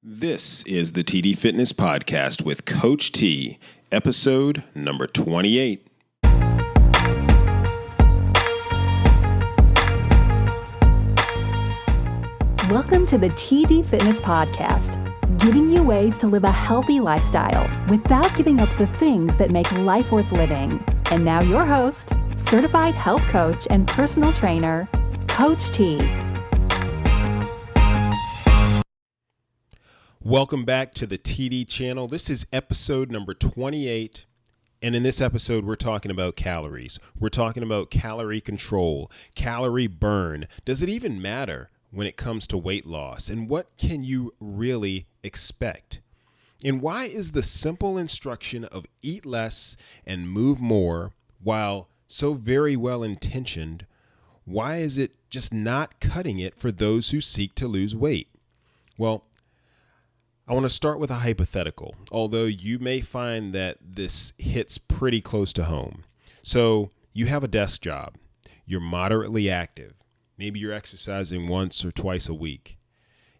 This is the TD Fitness Podcast with Coach T, episode number 28. Welcome to the TD Fitness Podcast, giving you ways to live a healthy lifestyle without giving up the things that make life worth living. And now your host, certified health coach and personal trainer, Coach T. Welcome back to the TD channel. This is episode number 28. And in this episode, we're talking about calories. We're talking about calorie control, calorie burn. Does it even matter when it comes to weight loss? And what can you really expect? And why is the simple instruction of eat less and move more, while so very well intentioned, why is it just not cutting it for those who seek to lose weight? Well, I want to start with a hypothetical, although you may find that this hits pretty close to home. So you have a desk job, you're moderately active, maybe you're exercising once or twice a week,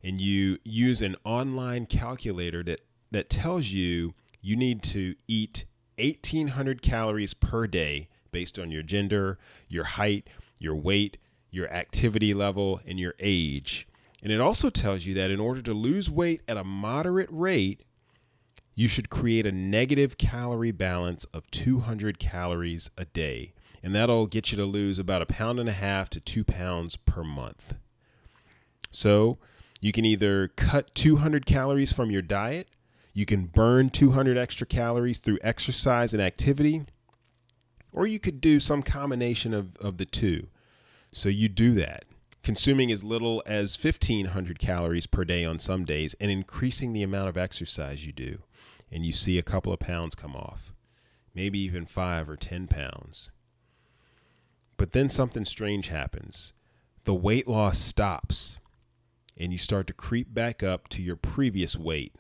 and you use an online calculator that tells you you need to eat 1,800 calories per day based on your gender, your height, your weight, your activity level, and your age. And it also tells you that in order to lose weight at a moderate rate, you should create a negative calorie balance of 200 calories a day. And that'll get you to lose about 1.5 pounds to 2 pounds per month. So you can either cut 200 calories from your diet, you can burn 200 extra calories through exercise and activity, or you could do some combination of the two. So you do that, consuming as little as 1,500 calories per day on some days and increasing the amount of exercise you do. And you see a couple of pounds come off, maybe even 5 or 10 pounds. But then something strange happens. The weight loss stops and you start to creep back up to your previous weight.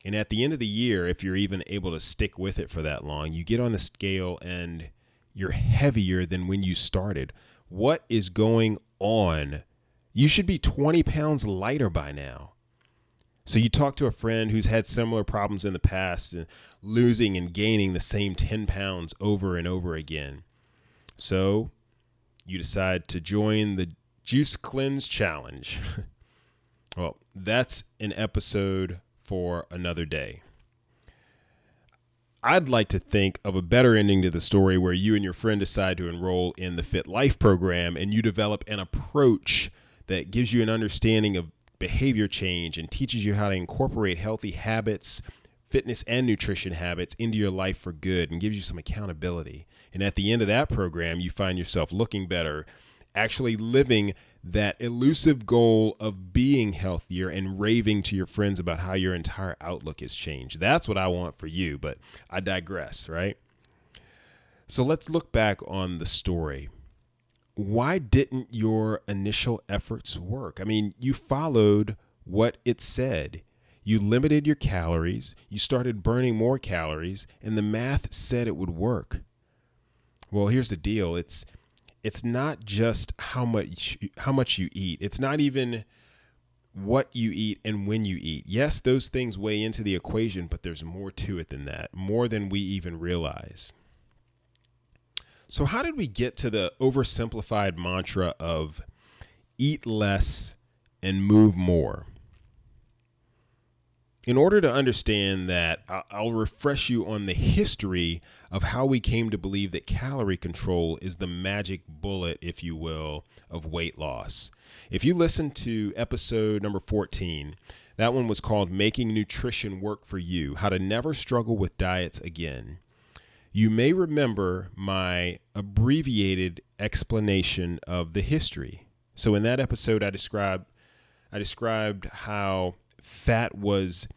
And at the end of the year, if you're even able to stick with it for that long, you get on the scale and you're heavier than when you started. What is going on? You should be 20 pounds lighter by now. So you talk to a friend who's had similar problems in the past, and losing and gaining the same 10 pounds over and over again. So you decide to join the Juice Cleanse Challenge. Well, that's an episode for another day. I'd like to think of a better ending to the story where you and your friend decide to enroll in the Fit Life program and you develop an approach that gives you an understanding of behavior change and teaches you how to incorporate healthy habits, fitness and nutrition habits into your life for good, and gives you some accountability. And at the end of that program, you find yourself looking better, actually living that elusive goal of being healthier and raving to your friends about how your entire outlook has changed. That's what I want for you, but I digress, right? So let's look back on the story. Why didn't your initial efforts work? I mean, you followed what it said. You limited your calories, you started burning more calories, and the math said it would work. Well, here's the deal. It's not just how much you eat. It's not even what you eat and when you eat. Yes, those things weigh into the equation, but there's more to it than that, more than we even realize. So how did we get to the oversimplified mantra of eat less and move more? In order to understand that, I'll refresh you on the history of how we came to believe that calorie control is the magic bullet, if you will, of weight loss. If you listen to episode number 14, that one was called Making Nutrition Work for You, How to Never Struggle with Diets Again. You may remember my abbreviated explanation of the history. So in that episode, I described how fat was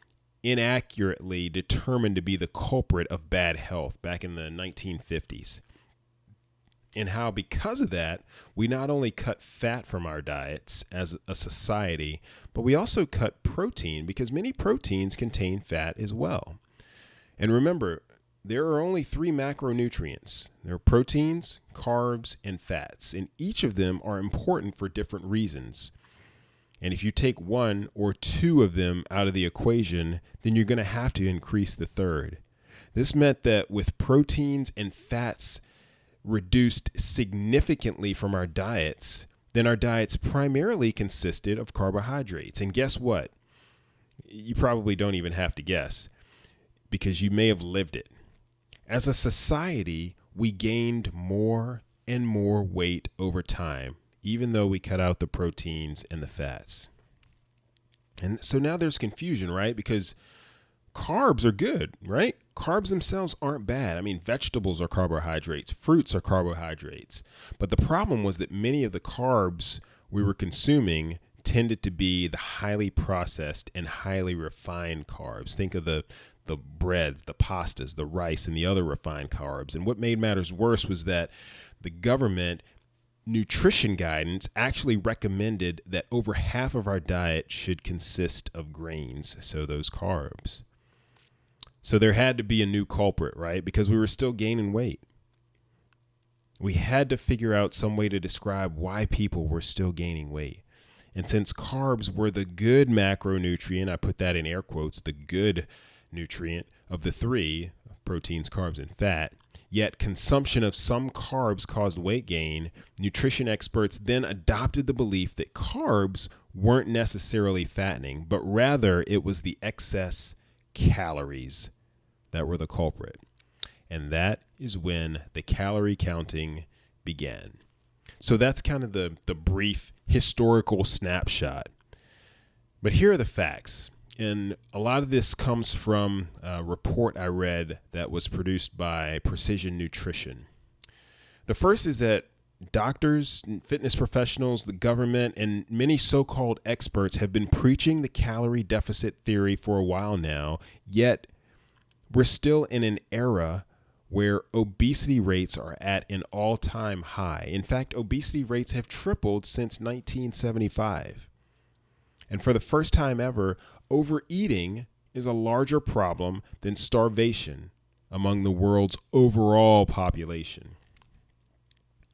inaccurately determined to be the culprit of bad health back in the 1950s. And how because of that, we not only cut fat from our diets as a society, but we also cut protein because many proteins contain fat as well. And remember, there are only 3 macronutrients. There are proteins, carbs, and fats, and each of them are important for different reasons. And if you take one or two of them out of the equation, then you're going to have to increase the third. This meant that with proteins and fats reduced significantly from our diets, then our diets primarily consisted of carbohydrates. And guess what? You probably don't even have to guess, because you may have lived it. As a society, we gained more and more weight over time, even though we cut out the proteins and the fats. And so now there's confusion, right? Because carbs are good, right? Carbs themselves aren't bad. I mean, vegetables are carbohydrates, fruits are carbohydrates. But the problem was that many of the carbs we were consuming tended to be the highly processed and highly refined carbs. Think of the breads, the pastas, the rice, and the other refined carbs. And what made matters worse was that the government nutrition guidance actually recommended that over half of our diet should consist of grains, so those carbs. So there had to be a new culprit, right? Because we were still gaining weight. We had to figure out some way to describe why people were still gaining weight. And since carbs were the good macronutrient, I put that in air quotes, the good nutrient of the three, proteins, carbs, and fat, yet consumption of some carbs caused weight gain, nutrition experts then adopted the belief that carbs weren't necessarily fattening, but rather it was the excess calories that were the culprit. And that is when the calorie counting began. So that's kind of the brief historical snapshot. But here are the facts. And a lot of this comes from a report I read that was produced by Precision Nutrition. The first is that doctors, fitness professionals, the government, and many so-called experts have been preaching the calorie deficit theory for a while now, yet we're still in an era where obesity rates are at an all-time high. In fact, obesity rates have tripled since 1975. And for the first time ever, overeating is a larger problem than starvation among the world's overall population.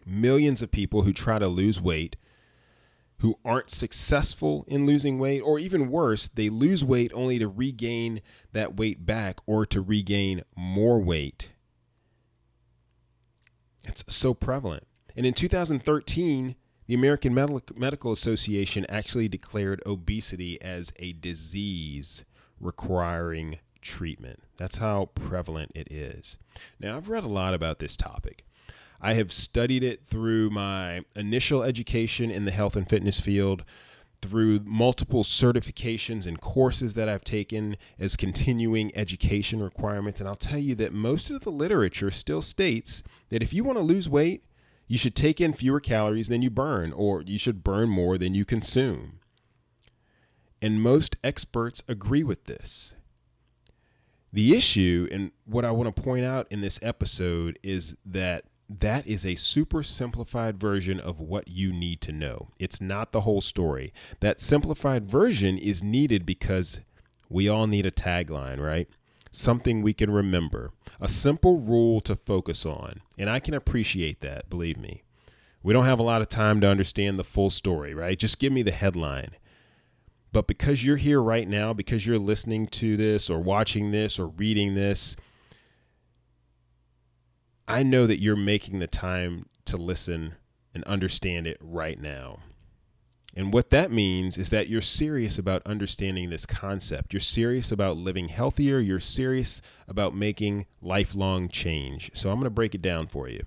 Millions of people who try to lose weight, who aren't successful in losing weight, or even worse, they lose weight only to regain that weight back or to regain more weight. It's so prevalent. And in 2013, the American Medical Association actually declared obesity as a disease requiring treatment. That's how prevalent it is. Now, I've read a lot about this topic. I have studied it through my initial education in the health and fitness field, through multiple certifications and courses that I've taken as continuing education requirements. And I'll tell you that most of the literature still states that if you want to lose weight, you should take in fewer calories than you burn, or you should burn more than you consume. And most experts agree with this. The issue, and what I want to point out in this episode, is that that is a super simplified version of what you need to know. It's not the whole story. That simplified version is needed because we all need a tagline, right? Something we can remember, a simple rule to focus on. And I can appreciate that, believe me. We don't have a lot of time to understand the full story, right? Just give me the headline. But because you're here right now, because you're listening to this or watching this or reading this, I know that you're making the time to listen and understand it right now. And what that means is that you're serious about understanding this concept. You're serious about living healthier. You're serious about making lifelong change. So I'm going to break it down for you.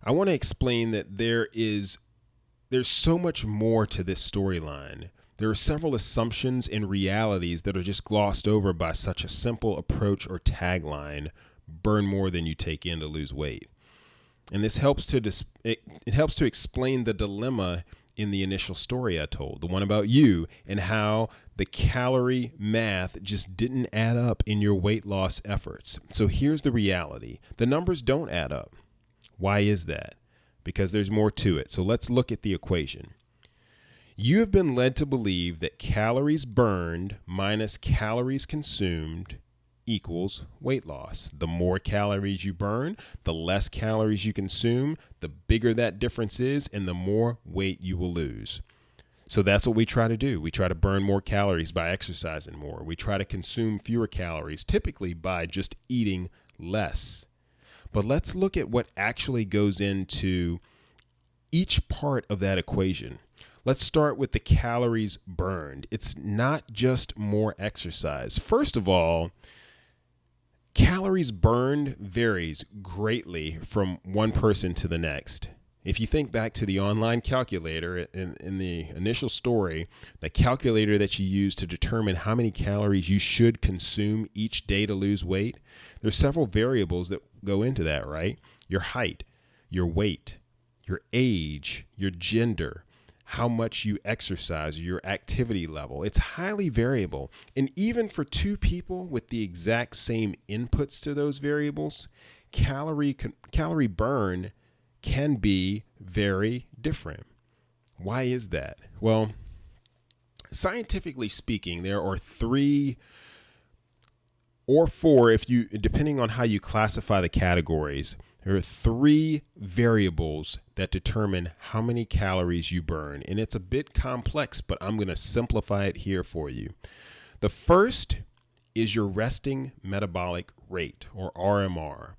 I want to explain that there's so much more to this storyline. There are several assumptions and realities that are just glossed over by such a simple approach or tagline: burn more than you take in to lose weight. And this helps to it helps to explain the dilemma in the initial story I told, the one about you, and how the calorie math just didn't add up in your weight loss efforts. So here's the reality. The numbers don't add up. Why is that? Because there's more to it. So let's look at the equation. You have been led to believe that calories burned minus calories consumed equals weight loss. The more calories you burn, the less calories you consume, the bigger that difference is, and the more weight you will lose. So that's what we try to do. We try to burn more calories by exercising more. We try to consume fewer calories, typically by just eating less. But let's look at what actually goes into each part of that equation. Let's start with the calories burned. It's not just more exercise. First of all, calories burned varies greatly from one person to the next. If you think back to the online calculator in the initial story, the calculator that you use to determine how many calories you should consume each day to lose weight, there's several variables that go into that, right? Your height, your weight, your age, your gender, how much you exercise, your activity level. It's highly variable. And even for two people with the exact same inputs to those variables, calorie burn can be very different. Why is that? Well, scientifically speaking, there are 3 or 4, if you, depending on how you classify the categories, there are 3 variables that determine how many calories you burn. And it's a bit complex, but I'm going to simplify it here for you. The first is your resting metabolic rate, or RMR.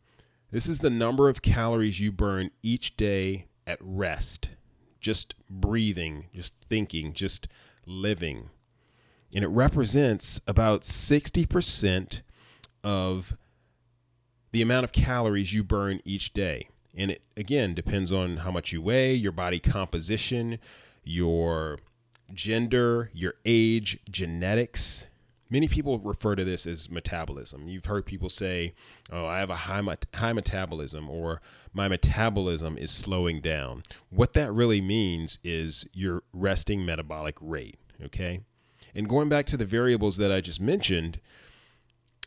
This is the number of calories you burn each day at rest, just breathing, just thinking, just living. And it represents about 60% of the amount of calories you burn each day. And it, again, depends on how much you weigh, your body composition, your gender, your age, genetics. Many people refer to this as metabolism. You've heard people say, oh, I have a high metabolism, or my metabolism is slowing down. What that really means is your resting metabolic rate, okay? And going back to the variables that I just mentioned,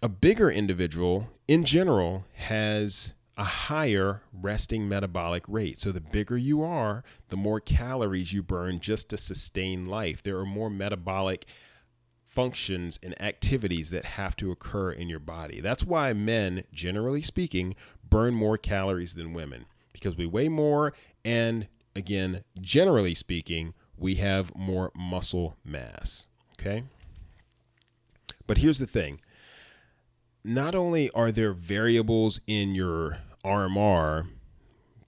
a bigger individual in general has a higher resting metabolic rate. So the bigger you are, the more calories you burn just to sustain life. There are more metabolic functions and activities that have to occur in your body. That's why men, generally speaking, burn more calories than women, because we weigh more, and again, generally speaking, we have more muscle mass, okay? But here's the thing. Not only are there variables in your RMR,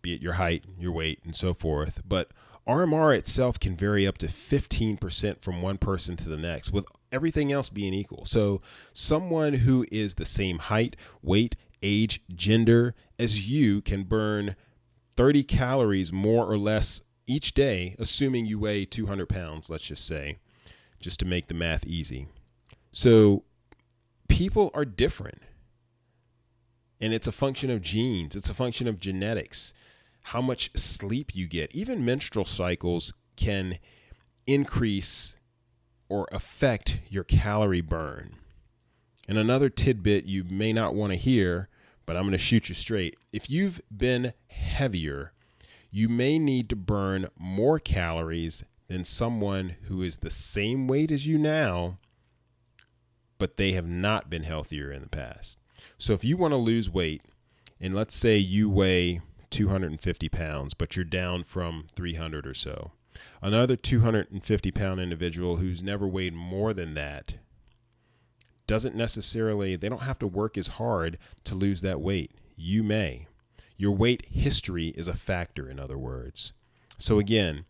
be it your height, your weight, and so forth, but RMR itself can vary up to 15% from one person to the next, with everything else being equal. So someone who is the same height, weight, age, gender as you can burn 30 calories more or less each day, assuming you weigh 200 pounds, let's just say, just to make the math easy. So people are different. And it's a function of genes. It's a function of genetics, how much sleep you get. Even menstrual cycles can increase or affect your calorie burn. And another tidbit you may not want to hear, but I'm going to shoot you straight. If you've been heavier, you may need to burn more calories than someone who is the same weight as you now, but they have not been healthier in the past. So if you want to lose weight, and let's say you weigh 250 pounds, but you're down from 300 or so, another 250 pound individual who's never weighed more than that doesn't necessarily, they don't have to work as hard to lose that weight. You may. Your weight history is a factor, in other words. So again,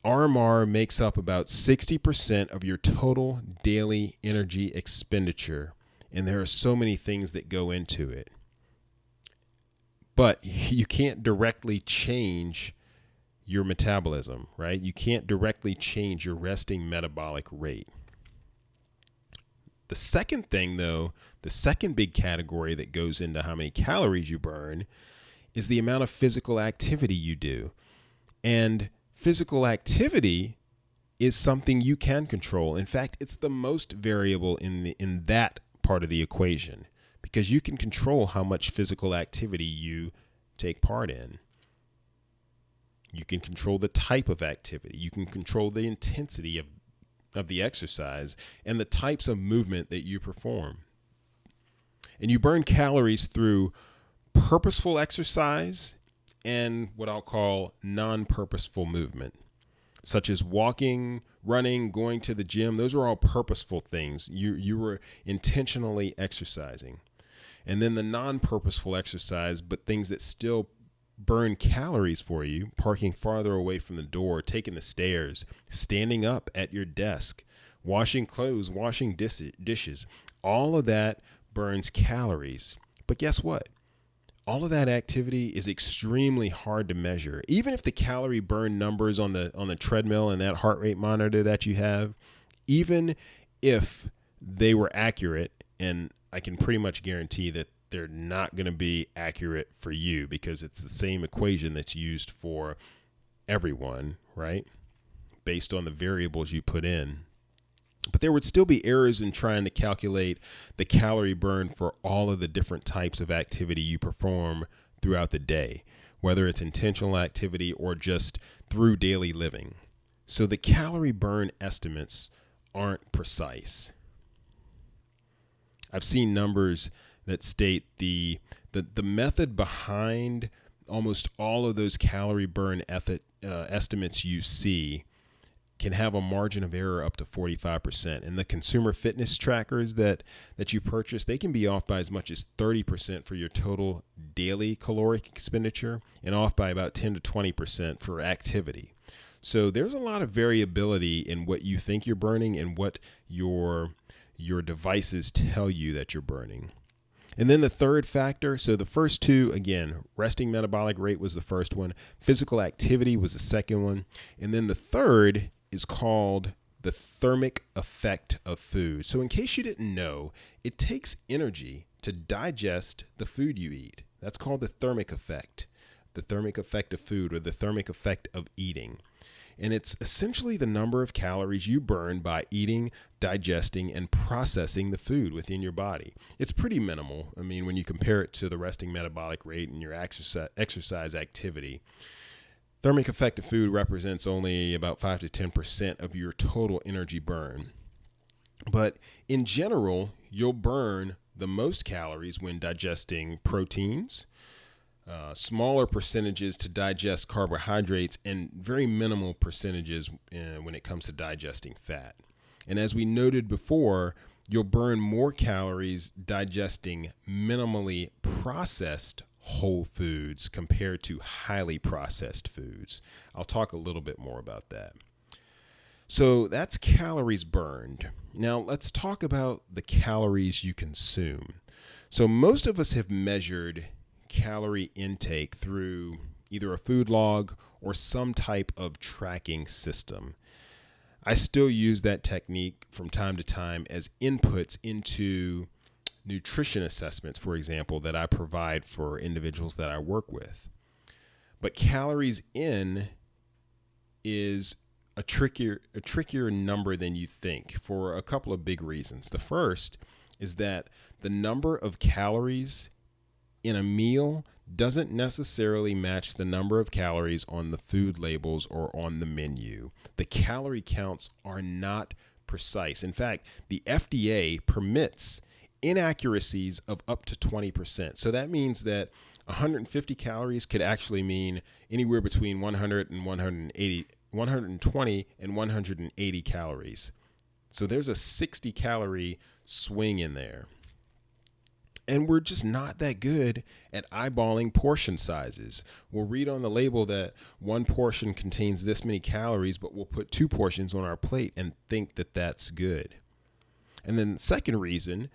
RMR makes up about 60% of your total daily energy expenditure. And there are so many things that go into it. But you can't directly change your metabolism, right? You can't directly change your resting metabolic rate. The second thing, though, the second big category that goes into how many calories you burn is the amount of physical activity you do. And physical activity is something you can control. In fact, it's the most variable in that part of the equation, because you can control how much physical activity you take part in. You can control the type of activity. You can control the intensity of the exercise and the types of movement that you perform. And you burn calories through purposeful exercise and what I'll call non-purposeful movement. such as walking, running, going to the gym. Those are all purposeful things. You were intentionally exercising. And then the non-purposeful exercise, but things that still burn calories for you: parking farther away from the door, taking the stairs, standing up at your desk, washing clothes, washing dishes. All of that burns calories. But guess what? All of that activity is extremely hard to measure. Even if the calorie burn numbers on the treadmill and that heart rate monitor that you have, even if they were accurate, and I can pretty much guarantee that they're not going to be accurate for you, because it's the same equation that's used for everyone, right? Based on the variables you put in. But there would still be errors in trying to calculate the calorie burn for all of the different types of activity you perform throughout the day, whether it's intentional activity or just through daily living. So the calorie burn estimates aren't precise. I've seen numbers that state the method behind almost all of those calorie burn estimates you see can have a margin of error up to 45%. And the consumer fitness trackers that you purchase, they can be off by as much as 30% for your total daily caloric expenditure, and off by about 10 to 20% for activity. So there's a lot of variability in what you think you're burning and what your devices tell you that you're burning. And then the third factor, so the first two, again, resting metabolic rate was the first one, physical activity was the second one, and then the third is called the thermic effect of food. So in case you didn't know, it takes energy to digest the food you eat. That's called the thermic effect of food, or the thermic effect of eating. And it's essentially the number of calories you burn by eating, digesting, and processing the food within your body. It's pretty minimal. I mean, when you compare it to the resting metabolic rate and your exercise activity. Thermic effect of food represents only about 5 to 10% of your total energy burn. But in general, you'll burn the most calories when digesting proteins, smaller percentages to digest carbohydrates, and very minimal percentages when it comes to digesting fat. And as we noted before, you'll burn more calories digesting minimally processed whole foods compared to highly processed foods. I'll talk a little bit more about that. So that's calories burned. Now let's talk about the calories you consume. So most of us have measured calorie intake through either a food log or some type of tracking system. I still use that technique from time to time as inputs into nutrition assessments, for example, that I provide for individuals that I work with. But calories in is a trickier number than you think, for a couple of big reasons. The first is that the number of calories in a meal doesn't necessarily match the number of calories on the food labels or on the menu. The calorie counts are not precise. In fact, the FDA permits inaccuracies of up to 20%. So that means that 150 calories could actually mean anywhere between 100 and 120 and 180 calories. So there's a 60 calorie swing in there. And we're just not that good at eyeballing portion sizes. We'll read on the label that one portion contains this many calories, but we'll put 2 portions on our plate and think that that's good. And then the second reason,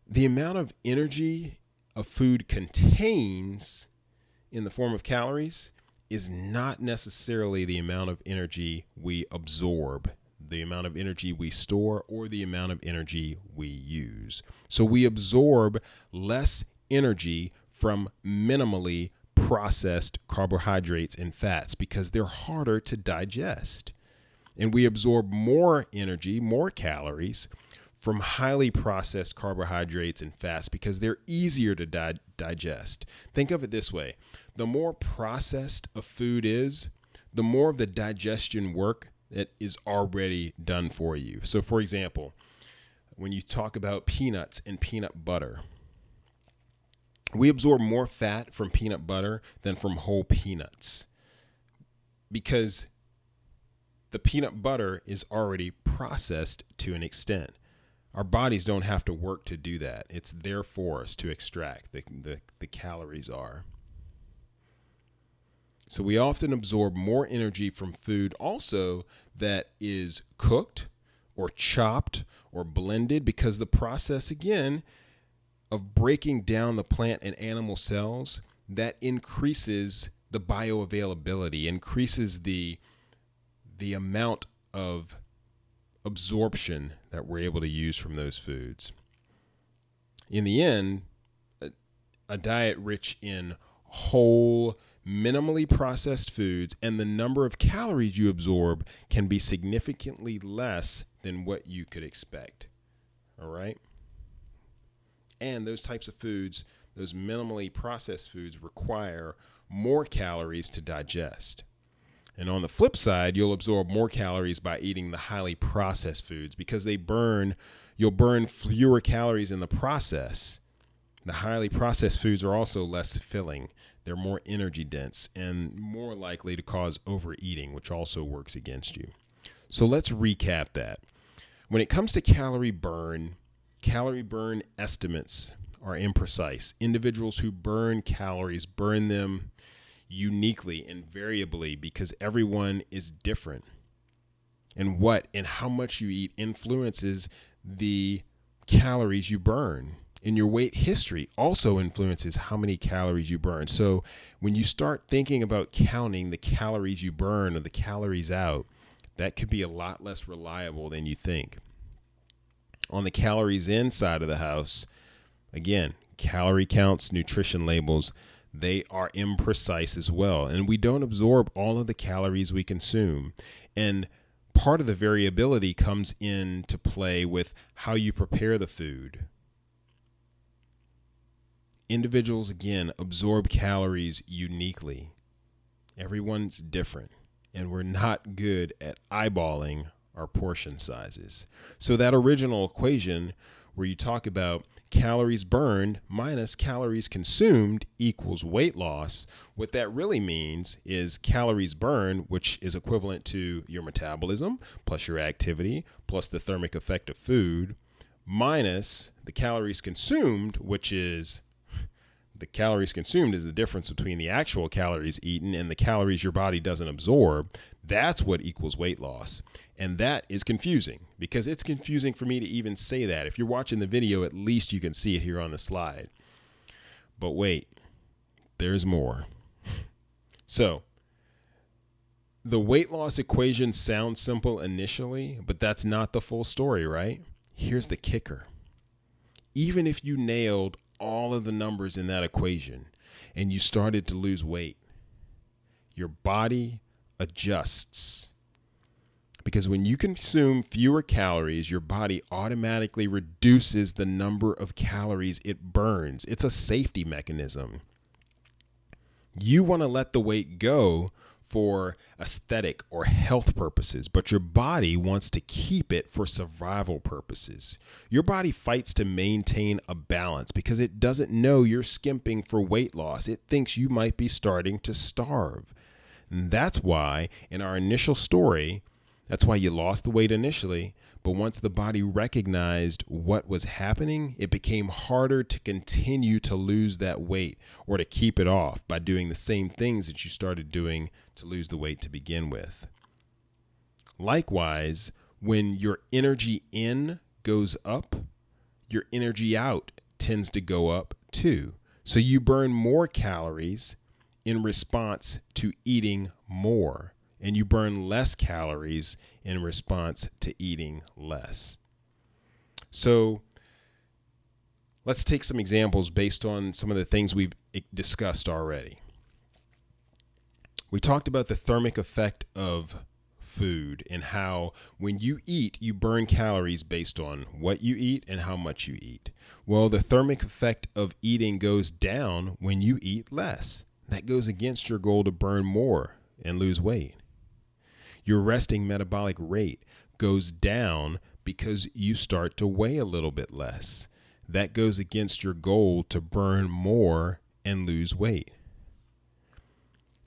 the amount of energy a food contains in the form of calories is not necessarily the amount of energy we absorb, the amount of energy we store, or the amount of energy we use. So we absorb less energy from minimally processed carbohydrates and fats because they're harder to digest. And we absorb more energy, more calories from highly processed carbohydrates and fats because they're easier to digest. Think of it this way. The more processed a food is, the more of the digestion work that is already done for you. So for example, when you talk about peanuts and peanut butter, we absorb more fat from peanut butter than from whole peanuts because the peanut butter is already processed to an extent. Our bodies don't have to work to do that. It's there for us to extract. The calories are. So we often absorb more energy from food also that is cooked or chopped or blended, because the process, again, of breaking down the plant and animal cells, that increases the bioavailability, increases the amount of absorption that we're able to use from those foods. In the end, a diet rich in whole, minimally processed foods and the number of calories you absorb can be significantly less than what you could expect. All right? And those types of foods, those minimally processed foods, require more calories to digest. And on the flip side, you'll absorb more calories by eating the highly processed foods because you'll burn fewer calories in the process. The highly processed foods are also less filling. They're more energy dense and more likely to cause overeating, which also works against you. So let's recap that. When it comes to calorie burn estimates are imprecise. Individuals who burn calories burn them uniquely and variably because everyone is different. And what and how much you eat influences the calories you burn. And your weight history also influences how many calories you burn. So when you start thinking about counting the calories you burn or the calories out, that could be a lot less reliable than you think. On the calories in side of the house, again, calorie counts, nutrition labels, they are imprecise as well. And we don't absorb all of the calories we consume. And part of the variability comes into play with how you prepare the food. Individuals, again, absorb calories uniquely. Everyone's different, and we're not good at eyeballing our portion sizes. So that original equation where you talk about calories burned minus calories consumed equals weight loss, what that really means is calories burned, which is equivalent to your metabolism plus your activity plus the thermic effect of food, minus the calories consumed, which is the calories consumed is the difference between the actual calories eaten and the calories your body doesn't absorb. That's what equals weight loss. And that is confusing because it's confusing for me to even say that. If you're watching the video, at least you can see it here on the slide. But wait, there's more. So the weight loss equation sounds simple initially, but that's not the full story, right? Here's the kicker. Even if you nailed all of the numbers in that equation and you started to lose weight, your body adjusts. Because when you consume fewer calories, your body automatically reduces the number of calories it burns. It's a safety mechanism. You want to let the weight go for aesthetic or health purposes, but your body wants to keep it for survival purposes. Your body fights to maintain a balance because it doesn't know you're skimping for weight loss. It thinks you might be starting to starve. And that's why in our initial story, that's why you lost the weight initially, but once the body recognized what was happening, it became harder to continue to lose that weight or to keep it off by doing the same things that you started doing to lose the weight to begin with. Likewise, when your energy in goes up, your energy out tends to go up too. So you burn more calories in response to eating more, and you burn less calories in response to eating less. So let's take some examples based on some of the things we've discussed already. We talked about the thermic effect of food and how when you eat, you burn calories based on what you eat and how much you eat. Well, the thermic effect of eating goes down when you eat less. That goes against your goal to burn more and lose weight. Your resting metabolic rate goes down because you start to weigh a little bit less. That goes against your goal to burn more and lose weight.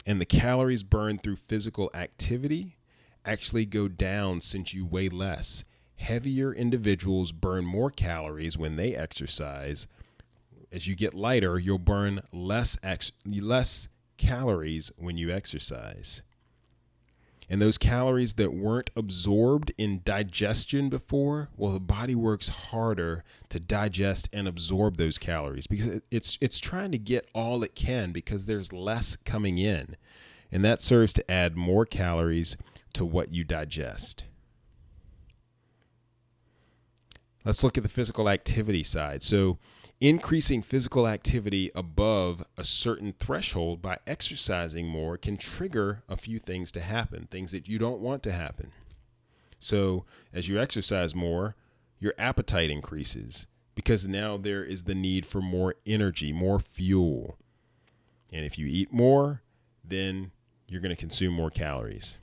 And the calories burned through physical activity actually go down since you weigh less. Heavier individuals burn more calories when they exercise. As you get lighter, you'll burn less calories when you exercise. And those calories that weren't absorbed in digestion before, well, the body works harder to digest and absorb those calories because it's trying to get all it can because there's less coming in. And that serves to add more calories to what you digest. Let's look at the physical activity side. So increasing physical activity above a certain threshold by exercising more can trigger a few things to happen, things that you don't want to happen. So as you exercise more, your appetite increases because now there is the need for more energy, more fuel. And if you eat more, then you're going to consume more calories.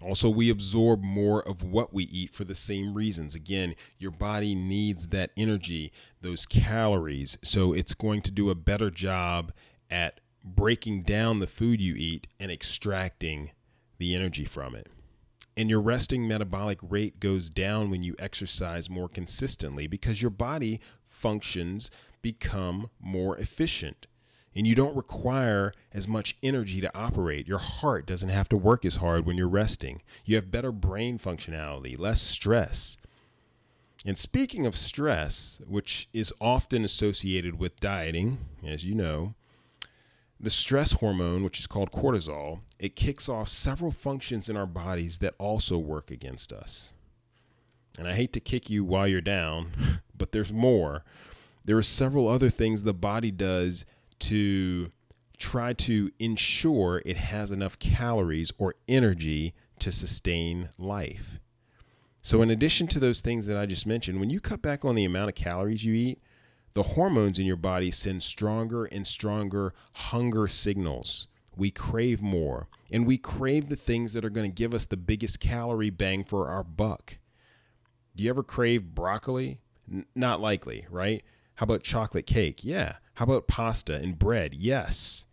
Also, we absorb more of what we eat for the same reasons. Again, your body needs that energy, those calories, so it's going to do a better job at breaking down the food you eat and extracting the energy from it. And your resting metabolic rate goes down when you exercise more consistently because your body functions become more efficient. And you don't require as much energy to operate. Your heart doesn't have to work as hard when you're resting. You have better brain functionality, less stress. And speaking of stress, which is often associated with dieting, as you know, the stress hormone, which is called cortisol, it kicks off several functions in our bodies that also work against us. And I hate to kick you while you're down, but there's more. There are several other things the body does to try to ensure it has enough calories or energy to sustain life. So in addition to those things that I just mentioned, when you cut back on the amount of calories you eat, the hormones in your body send stronger and stronger hunger signals. We crave more, and we crave the things that are going to give us the biggest calorie bang for our buck. Do you ever crave broccoli? Not likely, right? How about chocolate cake? Yeah. How about pasta and bread? Yes.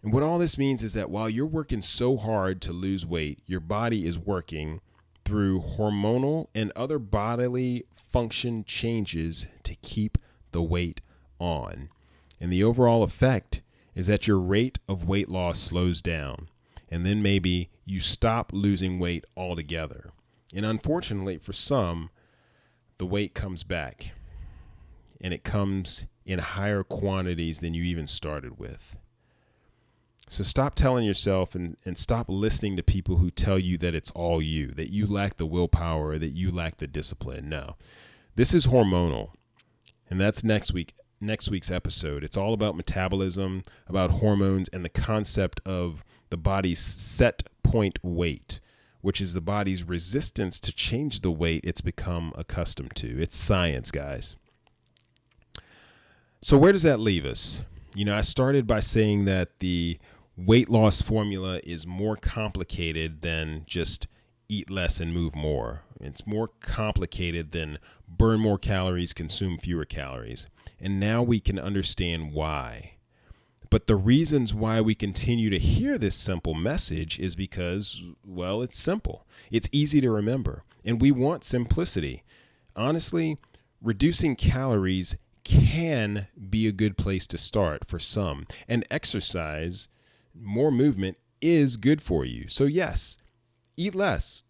And what all this means is that while you're working so hard to lose weight, your body is working through hormonal and other bodily function changes to keep the weight on. And the overall effect is that your rate of weight loss slows down. And then maybe you stop losing weight altogether. And unfortunately for some, the weight comes back. And it comes in higher quantities than you even started with. So stop telling yourself and stop listening to people who tell you that it's all you, that you lack the willpower, that you lack the discipline. No, this is hormonal. And that's next week's episode. It's all about metabolism, about hormones, and the concept of the body's set point weight, which is the body's resistance to change the weight it's become accustomed to. It's science, guys. So where does that leave us? You know, I started by saying that the weight loss formula is more complicated than just eat less and move more. It's more complicated than burn more calories, consume fewer calories. And now we can understand why. But the reasons why we continue to hear this simple message is because, well, it's simple. It's easy to remember. And we want simplicity. Honestly, reducing calories can be a good place to start for some. And exercise, more movement, is good for you. So yes, eat less,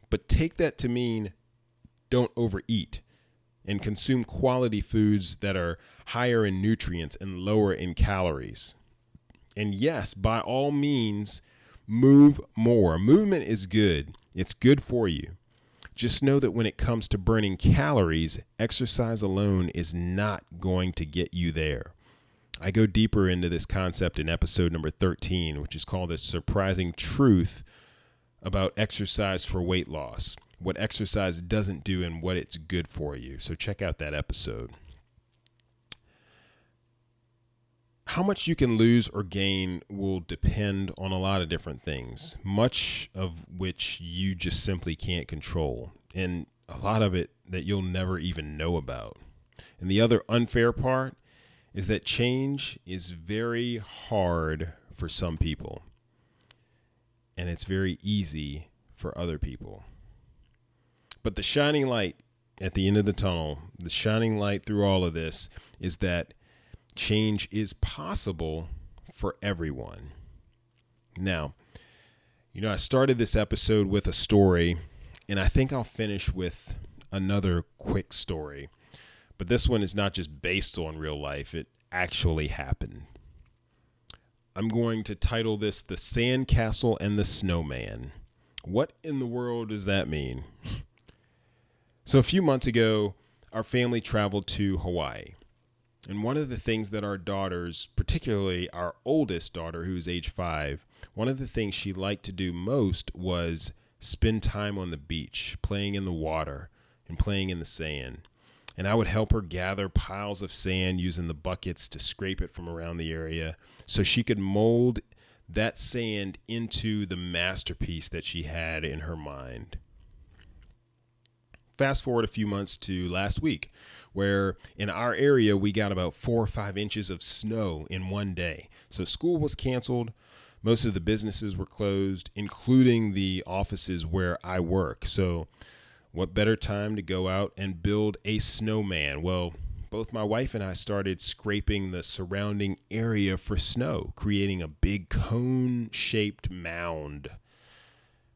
but take that to mean don't overeat and consume quality foods that are higher in nutrients and lower in calories. And yes, by all means, move more. Movement is good. It's good for you. Just know that when it comes to burning calories, exercise alone is not going to get you there. I go deeper into this concept in episode number 13, which is called The Surprising Truth About Exercise for Weight Loss, what exercise doesn't do and what it's good for you. So check out that episode. How much you can lose or gain will depend on a lot of different things, much of which you just simply can't control, and a lot of it that you'll never even know about. And the other unfair part is that change is very hard for some people. and it's very easy for other people. But the shining light at the end of the tunnel, the shining light through all of this, is that change is possible for everyone. Now, I started this episode with a story, and I think I'll finish with another quick story. But this one is not just based on real life. It actually happened. I'm going to title this The Sandcastle and the Snowman. What in the world does that mean? So a few months ago, our family traveled to Hawaii. And one of the things that our daughters, particularly our oldest daughter, who's age 5, one of the things she liked to do most was spend time on the beach, playing in the water and playing in the sand. And I would help her gather piles of sand using the buckets to scrape it from around the area so she could mold that sand into the masterpiece that she had in her mind. Fast forward a few months to last week, where in our area we got about 4 or 5 inches of snow in one day. So school was canceled. Most of the businesses were closed, including the offices where I work. So what better time to go out and build a snowman? Well, both my wife and I started scraping the surrounding area for snow, creating a big cone-shaped mound.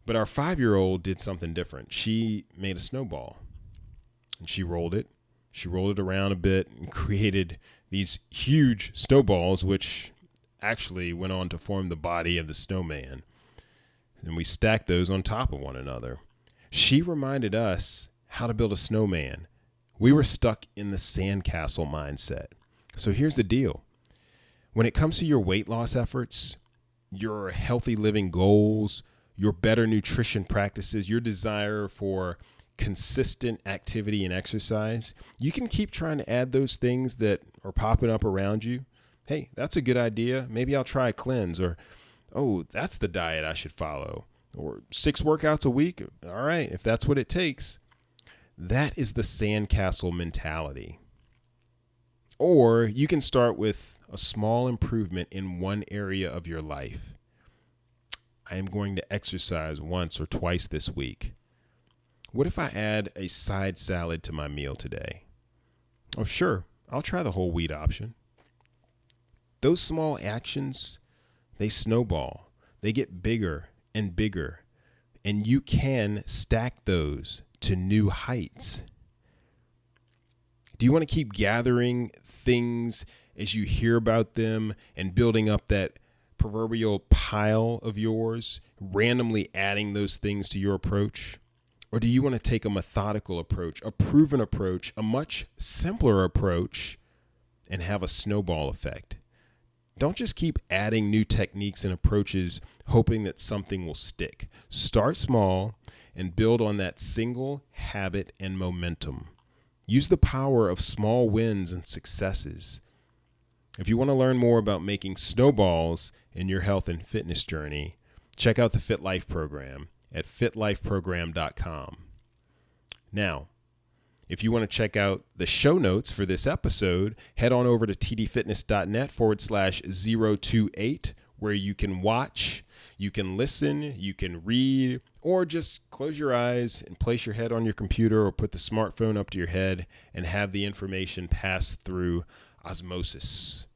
But our 5-year-old did something different. She made a snowball, and she rolled it. She rolled it around a bit and created these huge snowballs, which actually went on to form the body of the snowman. And we stacked those on top of one another. She reminded us how to build a snowman. We were stuck in the sandcastle mindset. So here's the deal. When it comes to your weight loss efforts, your healthy living goals, your better nutrition practices, your desire for consistent activity and exercise, you can keep trying to add those things that are popping up around you. Hey, that's a good idea. Maybe I'll try a cleanse, or, oh, that's the diet I should follow, or 6 workouts a week. All right, if that's what it takes. That is the sandcastle mentality. Or you can start with a small improvement in one area of your life. I am going to exercise once or twice this week. What if I add a side salad to my meal today? Oh, sure, I'll try the whole wheat option. Those small actions, they snowball. They get bigger and bigger, and you can stack those to new heights. Do you want to keep gathering things as you hear about them and building up that proverbial pile of yours, randomly adding those things to your approach? Or do you want to take a methodical approach, a proven approach, a much simpler approach, and have a snowball effect? Don't just keep adding new techniques and approaches hoping that something will stick. Start small and build on that single habit and momentum. Use the power of small wins and successes. If you want to learn more about making snowballs in your health and fitness journey, check out the Fit Life program at fitlifeprogram.com. Now, if you want to check out the show notes for this episode, head on over to tdfitness.net/028, where you can watch, you can listen, you can read, or just close your eyes and place your head on your computer or put the smartphone up to your head and have the information pass through osmosis.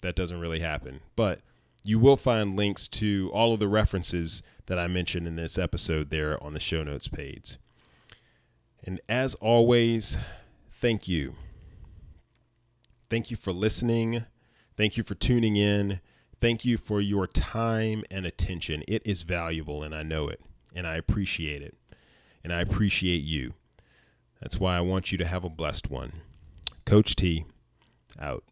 That doesn't really happen, but you will find links to all of the references that I mentioned in this episode there on the show notes page. And as always, thank you. Thank you for listening. Thank you for tuning in. Thank you for your time and attention. It is valuable, and I know it, and I appreciate it, and I appreciate you. That's why I want you to have a blessed one. Coach T, out.